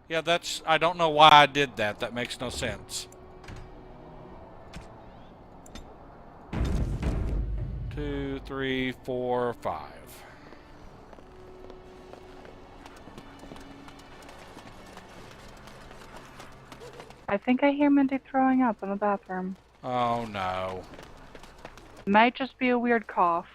Yeah, that's... I don't know why I did that. That makes no sense. 2, 3, 4, 5. I think I hear Mindy throwing up in the bathroom. Oh, no. Might just be a weird cough.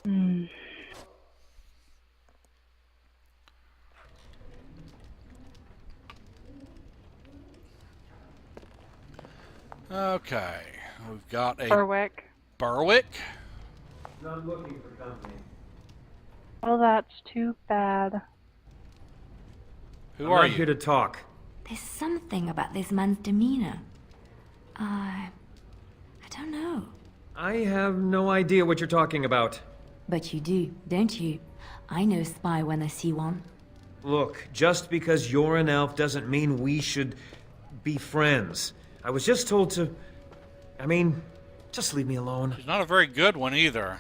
Hmm. Okay. We've got a... Berwick. Berwick? Not looking for company. Well, that's too bad. Who I'm are not you? here to talk. There's something about this man's demeanor. I don't know. I have no idea what you're talking about. But you do, don't you? I know a spy when I see one. Look, just because you're an elf doesn't mean we should be friends. I was just told to... I mean, just leave me alone. She's not a very good one either.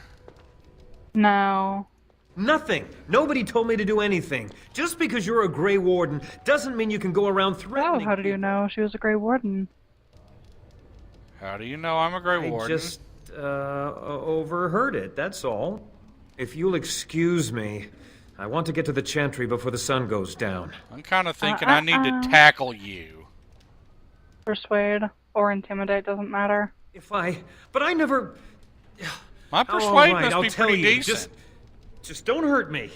No. Nothing! Nobody told me to do anything. Just because you're a Grey Warden doesn't mean you can go around Oh, threatening how did you know she was a Grey Warden? How do you know I'm a Grey Warden? I just, overheard it, that's all. If you'll excuse me, I want to get to the Chantry before the sun goes down. I'm kind of thinking I need to tackle you. Persuade or intimidate doesn't matter. But I never... My All persuade right, must I'll be tell pretty you. decent. Just don't hurt me.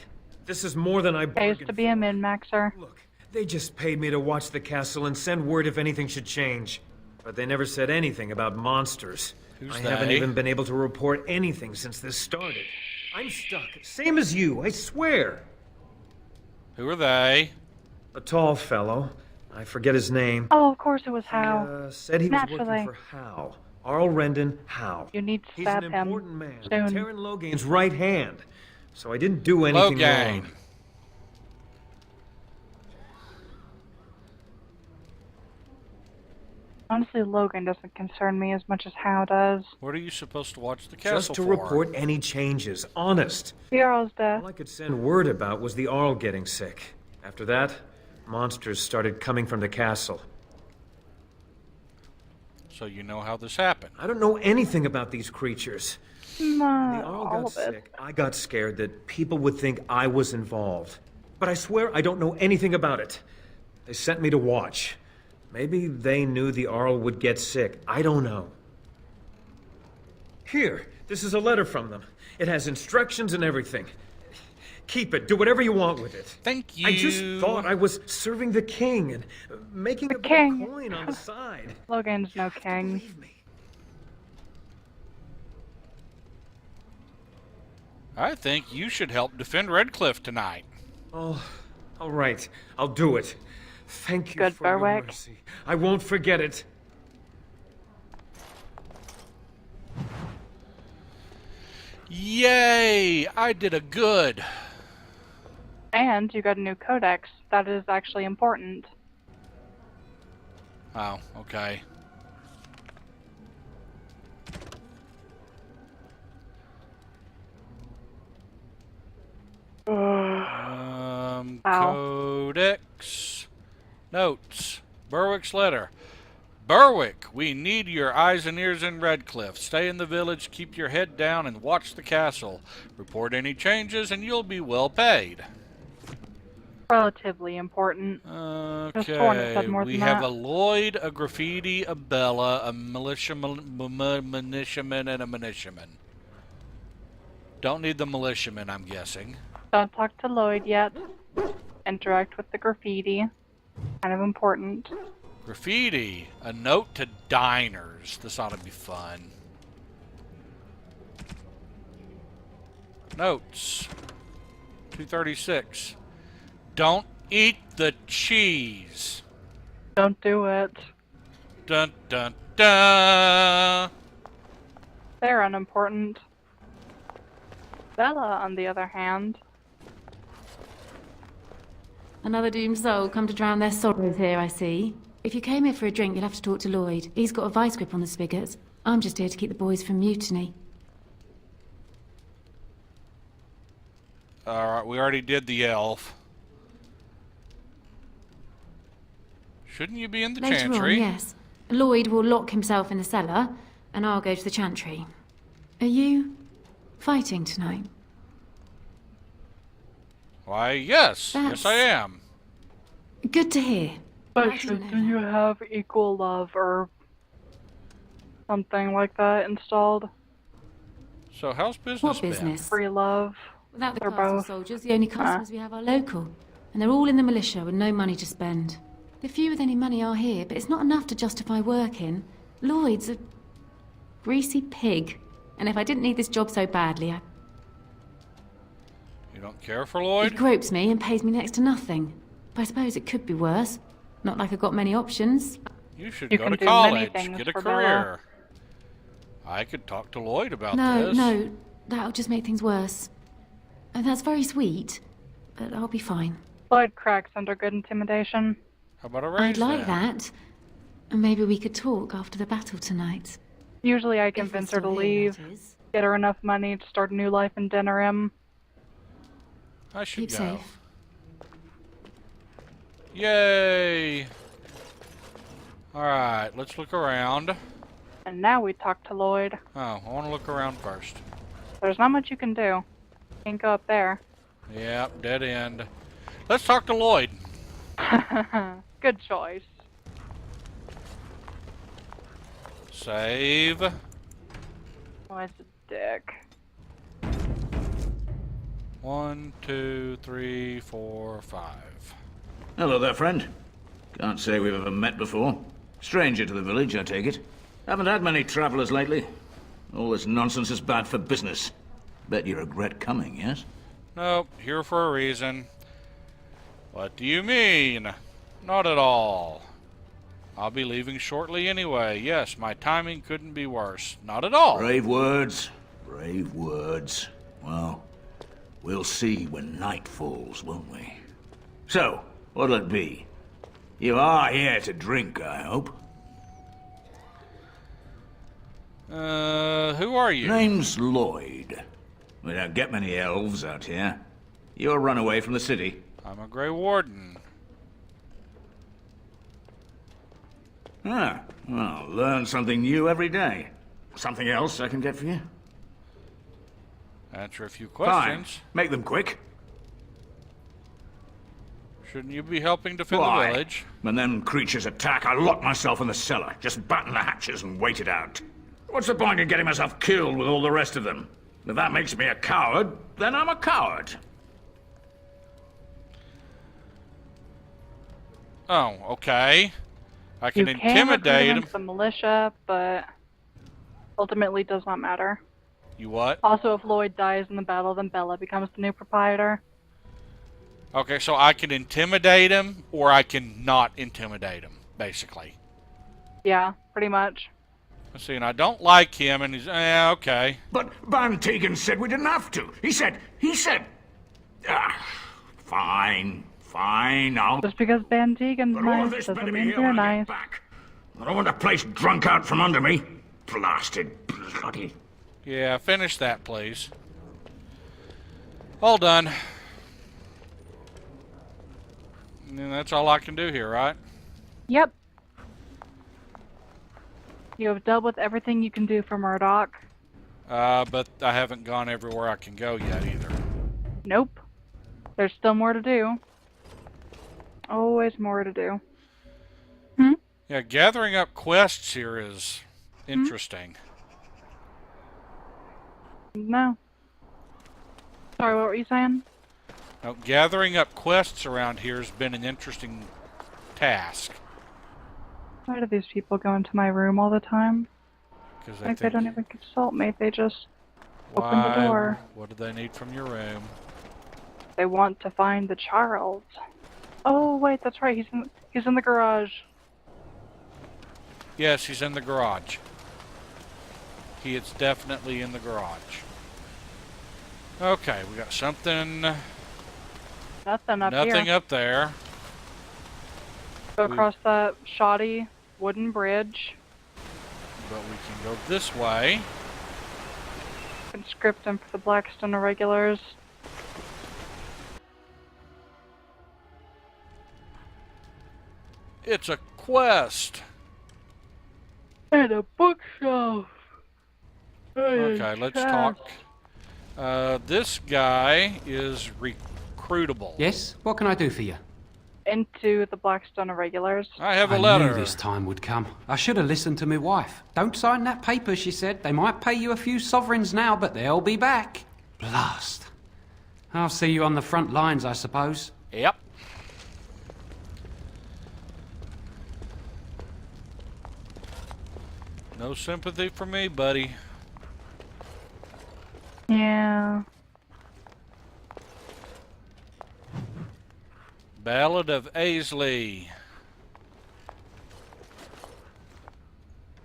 This is more than I bargained Pays to be a min-maxer. Look, they just paid me to watch the castle and send word if anything should change. But they never said anything about monsters. Who's I they? haven't even been able to report anything since this started. I'm stuck. Same as you, I swear. Who are they? A tall fellow. I forget his name. Oh, of course it was Hal. Said he was Naturally. working for Hal. Arl Rendon Hal. You need to He's stab an him. important man. Soon. Terran Logain's right hand. So I didn't do anything Logain. wrong. Honestly, Logan doesn't concern me as much as Hal does. What are you supposed to watch the castle Just to for? report any changes, honest. The Earl's death. All I could send word about was the Arl getting sick. After that, monsters started coming from the castle. So you know how this happened. I don't know anything about these creatures. When Not the Arl all got of it. sick, I got scared that people would think I was involved. But I swear I don't know anything about it. They sent me to watch. Maybe they knew the Arl would get sick. I don't know. Here, this is a letter from them. It has instructions and everything. Keep it. Do whatever you want with it. Thank you. I just thought I was serving the king and making a bit king. of coin on the side. Logan's no king. Believe me. I think you should help defend Redcliffe tonight. Oh, all right. I'll do it. Thank you Good, for your Berwick. mercy. I won't forget it. Yay! I did a good. And you got a new codex. That is actually important. Oh, okay. Ow. Codex. Notes. Berwick's letter. Berwick, we need your eyes and ears in Redcliffe. Stay in the village, keep your head down, and watch the castle. Report any changes, and you'll be well paid. Relatively important. Sworn it Okay, said more we than have that. a Lloyd, a Graffiti, a Bella, a militiaman, and a militiaman. Don't need the militiaman, I'm guessing. Don't talk to Lloyd yet. Interact with the graffiti. Kind of important. Graffiti, a note to diners. This ought to be fun. Notes. 236. Don't eat the cheese. Don't do it. Dun dun dun. They're unimportant. Bella, on the other hand. Another doomed soul come to drown their sorrows here, I see. if you came here for a drink, you'll have to talk to Lloyd. He's got a vice grip on the spigots. I'm just here to keep the boys from mutiny. Alright, we already did the elf. Shouldn't you be in the Later chantry? on, yes. Lloyd will lock himself in the cellar, and I'll go to the chantry. Are you fighting tonight? Why, yes. Yes, I am. Good to hear. I Question, didn't do know you that. have equal love or something like that installed? So how's business What been? business? Free love? Without the They're castle both. soldiers, the only customers we have are local. And they're all in the militia with no money to spend. The few with any money are here, but it's not enough to justify working. Lloyd's a greasy pig. And if I didn't need this job so badly, You don't care for he Lloyd? gropes me and pays me next to nothing. But I suppose it could be worse. Not like I've got many options. You should You go can to do many college, things get a for career. I could talk to Lloyd about No, this. no, that'll just make things worse. And that's very sweet, but I'll be fine. Lloyd cracks under good intimidation. How about a raise I'd like then? that. And maybe we could talk after the battle tonight. Usually I If we're convince her to still here, leave, that is. get her enough money to start a new life in Denerim. I should Keep go. safe. Yay! Alright, let's look around. And now we talk to Lloyd. Oh, I want to look around first. There's not much you can do. Can't go up there. Yep, dead end. Let's talk to Lloyd. Good choice. Save. Oh, it's a dick. 1, 2, 3, 4, 5. Hello there, friend. Can't say we've ever met before. Stranger to the village, I take it. Haven't had many travelers lately. All this nonsense is bad for business. Bet you regret coming, yes? Nope, here for a reason. What do you mean? Not at all. I'll be leaving shortly anyway. Yes, my timing couldn't be worse. Not at all. Brave words. Brave words. Well, we'll see when night falls, won't we? So, what'll it be? You are here to drink, I hope. Who are you? Name's Lloyd. We don't get many elves out here. You're a runaway from the city. I'm a Grey Warden. Ah, well, learn something new every day. Something else I can get for you? Answer a few Fine. questions. Make them quick. Shouldn't you be helping defend Why? the village? When them creatures attack, I lock myself in the cellar. Just batten the hatches and wait it out. What's the point in getting myself killed with all the rest of them? If that makes me a coward, then I'm a coward. Oh, okay. I can You can recruit intimidate him him. into the militia, but ultimately does not matter. You what? Also, if Lloyd dies in the battle, then Bella becomes the new proprietor. Okay, so I can intimidate him, or I can not intimidate him, basically. Yeah, pretty much. Let's see, and I don't like him, and he's, okay. But Van Tegan said we didn't have to. He said, fine, I'll... Just because Van Deegan's But all of nice this doesn't better be mean here you're when I nice. get back. I don't want the place drunk out from under me. Blasted bloody... Yeah, finish that, please. All done. And that's all I can do here, right? Yep. You have dealt with everything you can do for Murdoch. But I haven't gone everywhere I can go yet, either. Nope. There's still more to do. Always more to do. Yeah, gathering up quests here is interesting. No. Sorry, what were you saying? Now, gathering up quests around here has been an interesting task. Why do these people go into my room all the time? Because Like they don't even consult me, they just open the why? door. What do they need from your room? They want to find the Charles. Oh wait, that's right, he's in the garage. Yes, he's in the garage. He is definitely in the garage. Okay, we got something. Nothing up Nothing here. up there. Go across that shoddy wooden bridge. But we can go this way. Conscript them for the Blackstone Irregulars. It's a quest. And a bookshelf. Okay, let's talk. This guy is recruitable. Yes? What can I do for you? Into the Blackstone Irregulars. I have a I letter. knew this time would come. I should have listened to my wife. Don't sign that paper, she said. They might pay you a few sovereigns now, but they'll be back. Blast. I'll see you on the front lines, I suppose. Yep. No sympathy for me, buddy. Yeah. Ballad of Aisley.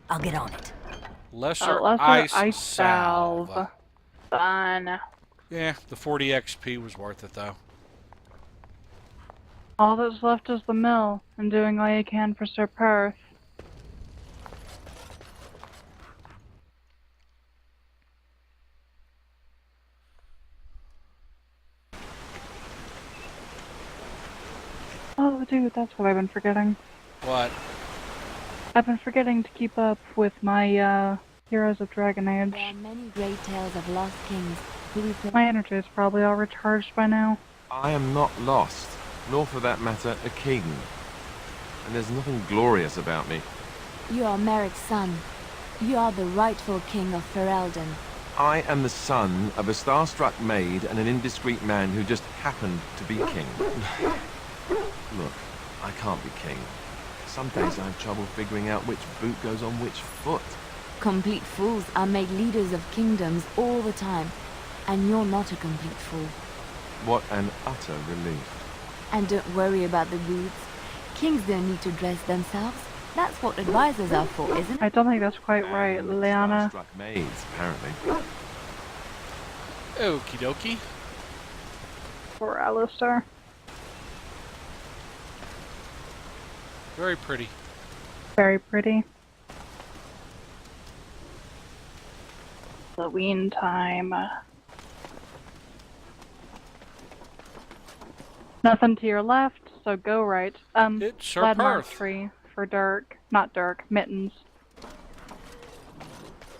I'll get on it. Lesser, Ice salve. salve. Fun. Yeah, the 40 XP was worth it, though. All that's left is the mill, and doing all you can for Sir Perth. Oh, dude, that's what I've been forgetting. What? I've been forgetting to keep up with my, Heroes of Dragon There are Age. many great tales of lost kings who we My energy is probably all recharged by now. I am not lost, nor for that matter, a king. And there's nothing glorious about me. You are Merrick's son. You are the rightful king of Ferelden. I am the son of a starstruck maid and an indiscreet man who just happened to be king. Look, I can't be king. Some days I have trouble figuring out which boot goes on which foot. Complete fools are made leaders of kingdoms all the time. And you're not a complete fool. What an utter relief. And don't worry about the boots. Kings don't need to dress themselves. That's what advisors are for, isn't it? I don't think that's quite right, And Liliana. starstruck maids, apparently. Okie dokie. Poor Alistair. Very pretty. Very pretty. Halloween time. Nothing to your left, so go right. It's Sir Landmark Perth. tree for Dirk. Not Dirk, Mittens.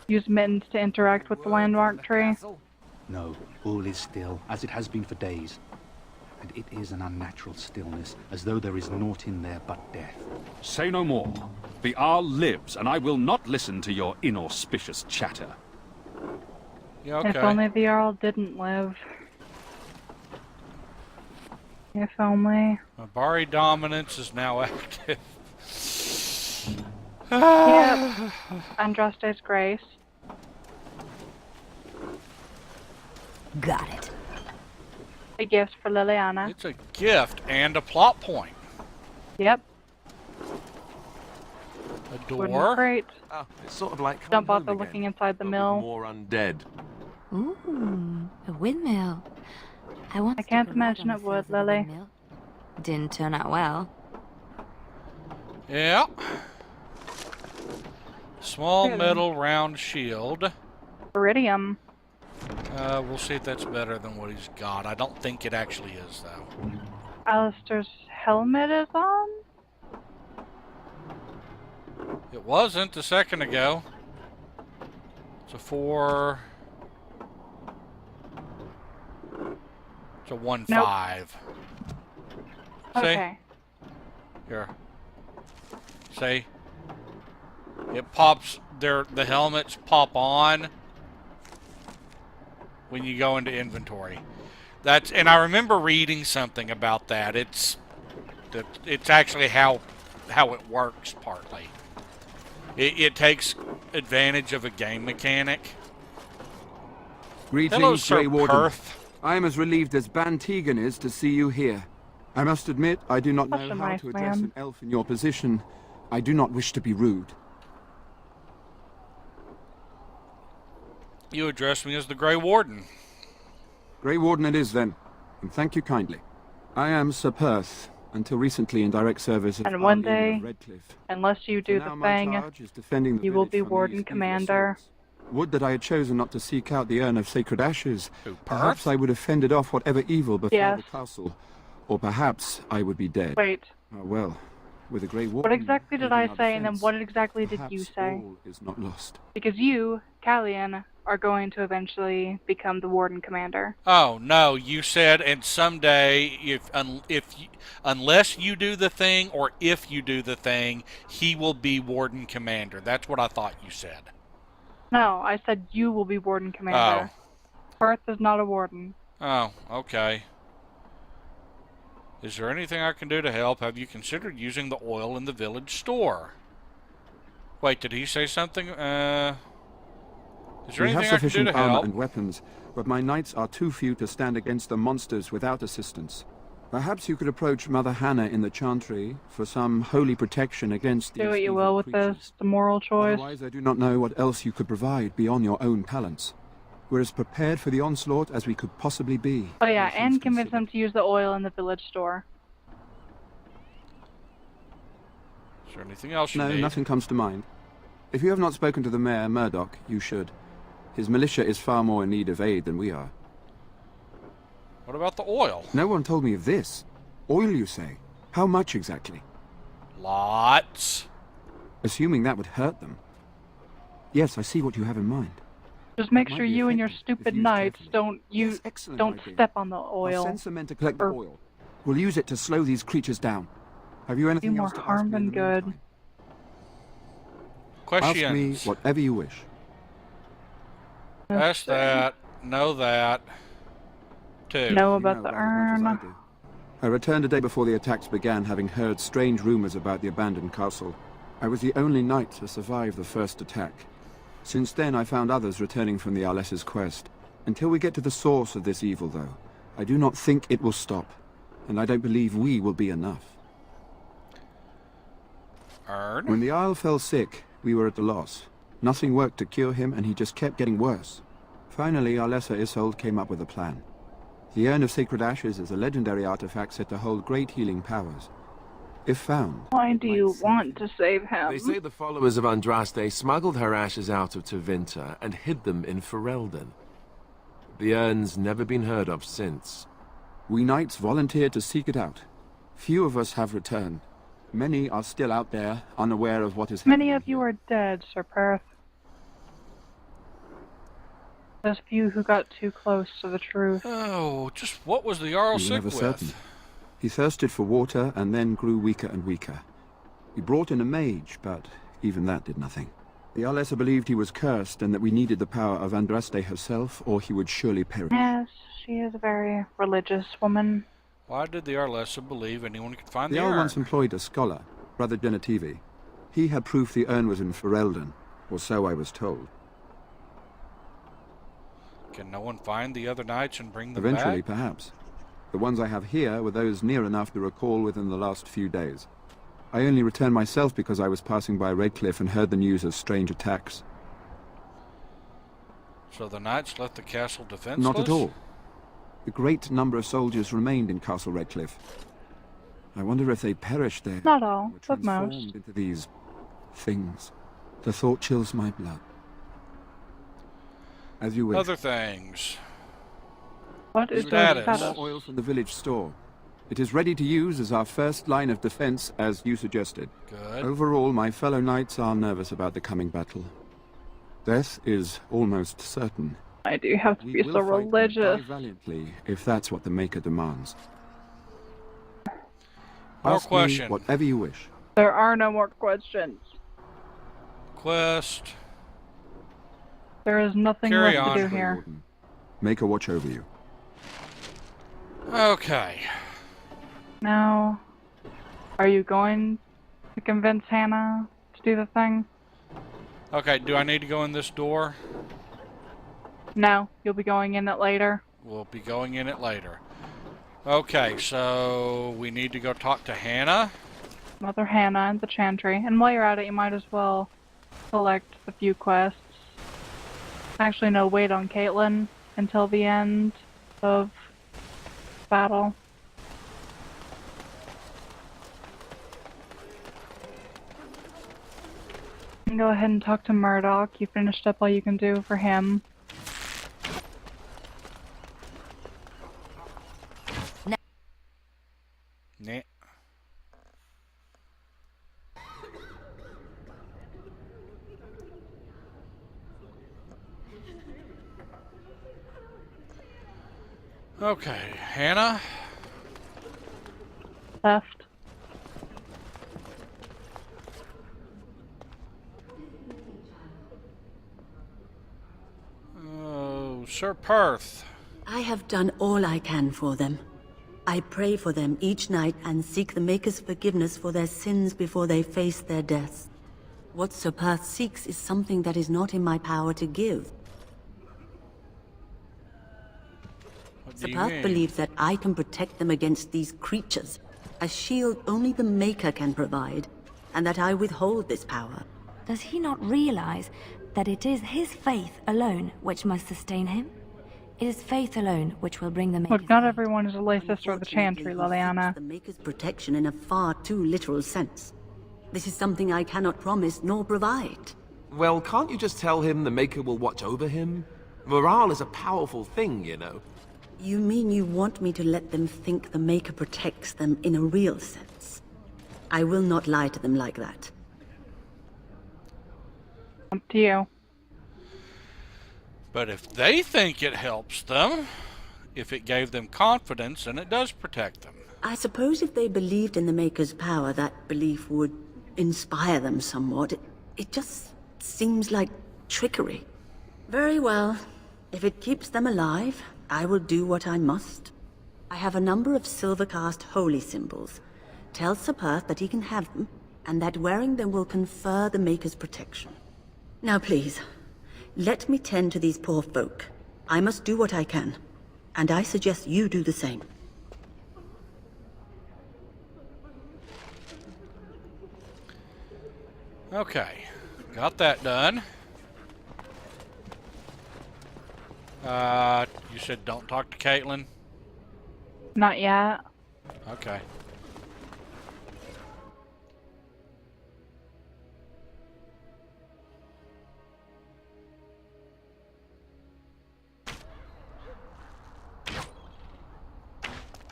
Use Mittens to interact with the landmark tree. No, all is still, as it has been for days. And it is an unnatural stillness, as though there is naught in there but death. Say no more. The Arl lives, and I will not listen to your inauspicious chatter. Yeah, okay. If only the Earl didn't live. If only. Bari dominance is now active. Yep. Andraste's Grace. Got it. A gift for Liliana. It's a gift and a plot point. Yep. A Wouldn't door. great. Oh, it's sort of like coming Don't bother home again, looking inside the but with mill. more undead. Ooh, a windmill. I can't imagine it would, Lily. Didn't turn out well. Yeah. Small Really? metal round shield. Iridium. We'll see if that's better than what he's got. I don't think it actually is, though. Alistair's helmet is on? It wasn't a second ago. It's a 4. It's a 1-5. See? Okay. Here. See? It pops, the helmets pop on when you go into inventory. And I remember reading something about that. It's actually how it works partly. It takes advantage of a game mechanic. Greetings, Hello, Sir Grey Warden. Perth. I am as relieved as Bantegan is to see you here. I must admit, I do not Such know a how nice to address man. an elf in your position. I do not wish to be rude. You address me as the Grey Warden. Grey Warden it is, then, and thank you kindly. I am Sir Perth, Until recently in direct service of And Our one Lady of day, Redcliffe. unless you do For now, the my thing, charge is defending the you will village be from Warden these evil Commander. assaults. Would that I had chosen not to seek out the urn of sacred ashes. Who, Perhaps Perth? I would have fended off whatever evil befell Yes. the castle. Or perhaps I would be dead. Wait, Oh, well, with a Grey Warden... what exactly did I leading our say, and then defense, what exactly did you perhaps say? all is not lost. Because you, Callian, are going to eventually become the Warden Commander. Oh no, you said, and someday, unless you do the thing, or if you do the thing, he will be Warden Commander. That's what I thought you said. No, I said you will be Warden Commander. Perth is not a Warden. Oh, okay. Is there anything I can do to help? Have you considered using the oil in the village store? Wait, did he say something? Is there We have anything I can do sufficient to armor help? and weapons, but my knights are too few to stand against the monsters without assistance. Perhaps you could approach Mother Hannah in the Chantry for some holy protection against these Do what you evil will with creatures. this. The moral choice. Otherwise, I do not know what else you could provide beyond your own talents. We're as prepared for the onslaught as we could possibly be. Oh yeah, all things and convince considered. them to use the oil in the village store. Is there anything else you No, need? nothing comes to mind. If you have not spoken to the mayor, Murdoch, you should. His militia is far more in need of aid than we are. What about the oil? No one told me of this. Oil, you say? How much exactly? Lots. Assuming that would hurt them. Yes, I see what you have in mind. Just make Might sure be you and your effective if stupid used knights carefully. don't Excellent don't idea. step on the I'll oil. send some men to collect the Or- oil. We'll use it to slow these creatures down. Have you anything more else to ask harm me in than the good. meantime? Questions. Ask me whatever you wish. Ask that. Know that. Two. Know You about know the about as much as I urn. do. I returned a day before the attacks began, having heard strange rumors about the abandoned castle. I was the only knight to survive the first attack. Since then, I found others returning from the Arlessa's quest. Until we get to the source of this evil, though, I do not think it will stop. And I don't believe we will be enough. Urn. When the Isle fell sick, we were at a loss. Nothing worked to cure him, and he just kept getting worse. Finally, Arlessa Isolde came up with a plan. The Urn of Sacred Ashes is a legendary artifact said to hold great healing powers. If found... Why do you want to save him? They say the followers of Andraste smuggled her ashes out of Tevinter and hid them in Ferelden. The urn's never been heard of since. We knights volunteered to seek it out. Few of us have returned. Many are still out there, unaware of what is happening. Many of you are dead, Sir Perth. Those few who got too close to the truth. Oh, just what was the Jarl We were sick never with? certain. He thirsted for water and then grew weaker and weaker. We brought in a mage, but even that did nothing. The Arlessa believed he was cursed and that we needed the power of Andraste herself, or he would surely perish. Yes, she is a very religious woman. Why did the Arlessa believe anyone could find The the Jarl urn? once employed a scholar, Brother Genetivi. He had proof the urn was in Ferelden, or so I was told. Can no one find the other knights and bring them Eventually, back? perhaps. The ones I have here were those near enough to recall within the last few days. I only returned myself because I was passing by Redcliffe and heard the news of strange attacks. So the knights left the castle defenseless? Not at all. A great number of soldiers remained in Castle Redcliffe. I wonder if they perished there. Not all, were but transformed most. into these things. The thought chills my blood. As you wish. Other things. What is Status. the status? More oil from the village store. It is ready to use as our first line of defense, as you suggested. Good. Overall, my fellow knights are nervous about the coming battle. Death is almost certain. Why do you have to We be will so fight and religious? die valiantly, if that's what the Maker demands. More Ask me question. whatever you wish. There are no more questions. Quest. There is nothing Carry left on. to do Grey here. Warden. Maker watch over you. Okay. Now, are you going to convince Hannah to do the thing? Okay, do I need to go in this door? No, you'll be going in it later. We'll be going in it later. Okay, so we need to go talk to Hannah. Mother Hannah and the Chantry. And while you're at it, you might as well select the few quests. Actually, no, wait on Caitlin until the end of battle. Go ahead and talk to Murdoch. You finished up all you can do for him. Nah. Okay, Hannah. Left. Oh, Sir Perth. I have done all I can for them. I pray for them each night and seek the Maker's forgiveness for their sins before they face their deaths. What Sir Perth seeks is something that is not in my power to give. Sir Perth believes that I can protect them against these creatures, a shield only the Maker can provide, and that I withhold this power. Does he not realize that it is his faith alone which must sustain him? It is faith alone which will bring the Maker's Look, not everyone is a lay sister of the Chantry, Liliana. The Maker's protection in a far too literal sense. This is something I cannot promise nor provide. Well, can't you just tell him the Maker will watch over him? Morale is a powerful thing, you know. You mean you want me to let them think the Maker protects them in a real sense? I will not lie to them like that. Up to you. But if they think it helps them, if it gave them confidence, then it does protect them. I suppose if they believed in the Maker's power, that belief would inspire them somewhat. It just seems like trickery. Very well. If it keeps them alive, I will do what I must. I have a number of silver-cast holy symbols. Tell Sir Perth that he can have them, and that wearing them will confer the Maker's protection. Now please, let me tend to these poor folk. I must do what I can, and I suggest you do the same. Okay, got that done. You said don't talk to Caitlin? Not yet. Okay.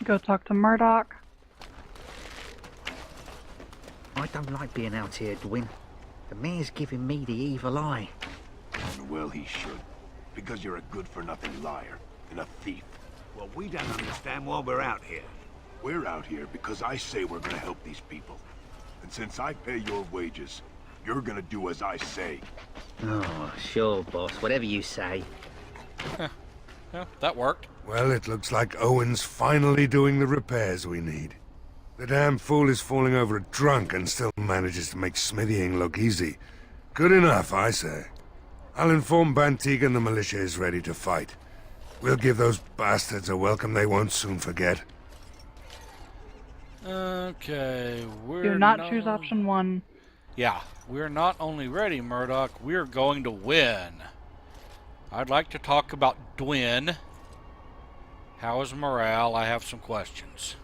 Go talk to Murdoch. I don't like being out here, Dwin. The mayor's giving me the evil eye. Well, he should. Because you're a good-for-nothing liar and a thief. Well, we don't understand why we're out here. We're out here because I say we're gonna help these people. And since I pay your wages, you're gonna do as I say. Oh, sure, boss. Whatever you say. Yeah, that worked. Well, it looks like Owen's finally doing the repairs we need. The damn fool is falling over a drunk and still manages to make smithying look easy. Good enough, I say. I'll inform Bantig and the militia is ready to fight. We'll give those bastards a welcome they won't soon forget. Okay, Do not choose option 1. Yeah, we're not only ready, Murdoch, we're going to win. I'd like to talk about Dwin. How is morale? I have some questions.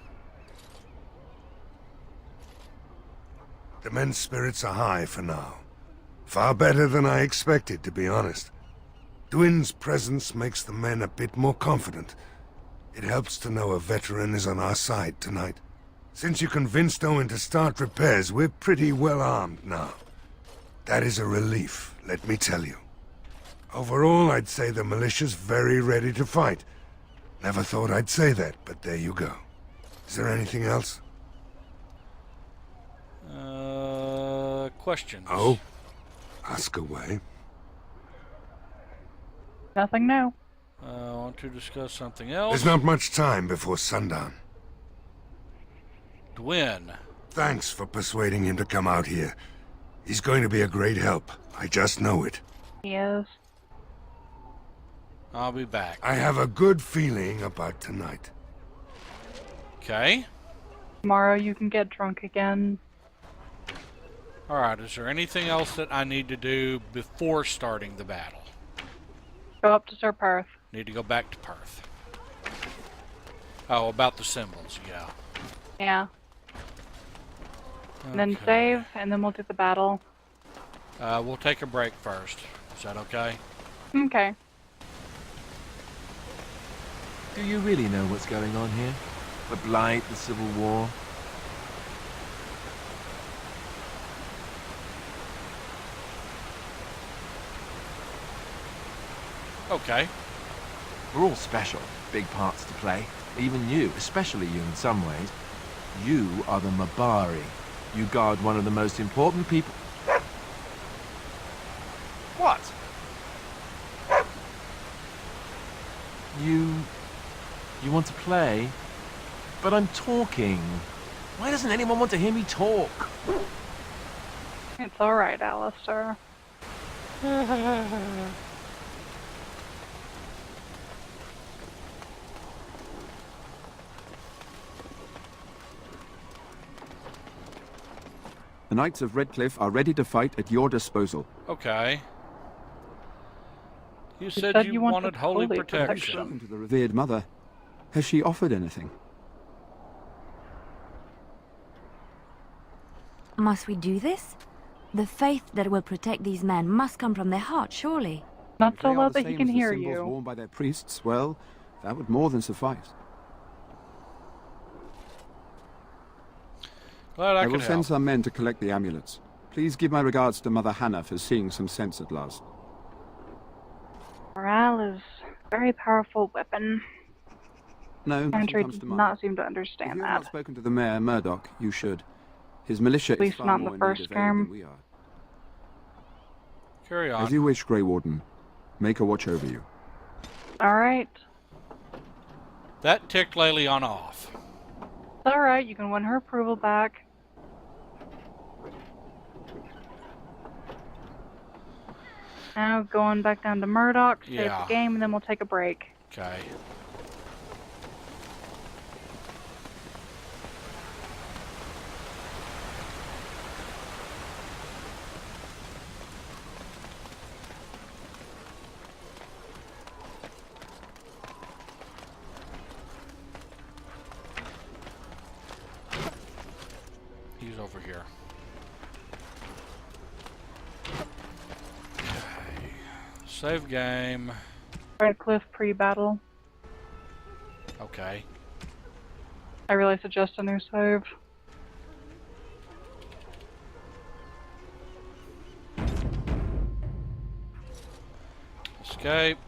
The men's spirits are high for now. Far better than I expected, to be honest. Dwin's presence makes the men a bit more confident. It helps to know a veteran is on our side tonight. Since you convinced Owen to start repairs, we're pretty well armed now. That is a relief, let me tell you. Overall, I'd say the militia's very ready to fight. Never thought I'd say that, but there you go. Is there anything else? Questions. Oh? Ask away. Nothing new. I want to discuss something else. There's not much time before sundown. Dwin. Thanks for persuading him to come out here. He's going to be a great help. I just know it. He is. I'll be back. I have a good feeling about tonight. Okay. Tomorrow you can get drunk again. Alright, is there anything else that I need to do before starting the battle? Go up to Sir Perth. Need to go back to Perth. Oh, about the symbols, yeah. Yeah. Okay. And then save, and then we'll do the battle. We'll take a break first. Is that okay? Okay. Do you really know what's going on here? The Blight, the Civil War? Okay. We're all special, big parts to play. Even you, especially you in some ways. You are the Mabari. You guard one of the most important people. What? You want to play? But I'm talking. Why doesn't anyone want to hear me talk? It's alright, Alistair. The Knights of Redcliffe are ready to fight at your disposal. Okay. You said you wanted holy protection. Have you spoken to the revered mother? Has she offered anything? Must we do this? The faith that will protect these men must come from their heart, surely. Not If so they are loud the that he same can as the hear symbols you. worn by their priests, well, that would more than suffice. Glad I will could send help. some men to collect the amulets. Please give my regards to Mother Hannah for seeing some sense at last. Morale is a very powerful weapon. No, nothing Chantry comes does to mind. not seem to If understand you have that. not spoken to the Mayor, Murdoch, you should. His militia At is least far not in more the in first need of aid term. than we are. Carry on. As you wish, Grey Warden. Make a watch over you. Alright. That ticked Lelion off. It's alright, you can win her approval back. Now going back down to Murdoch, save Yeah. the game, and then we'll take a break. Okay. He's over here. Okay. Save game. Redcliffe pre-battle. Okay. I really suggest a new save. Escape.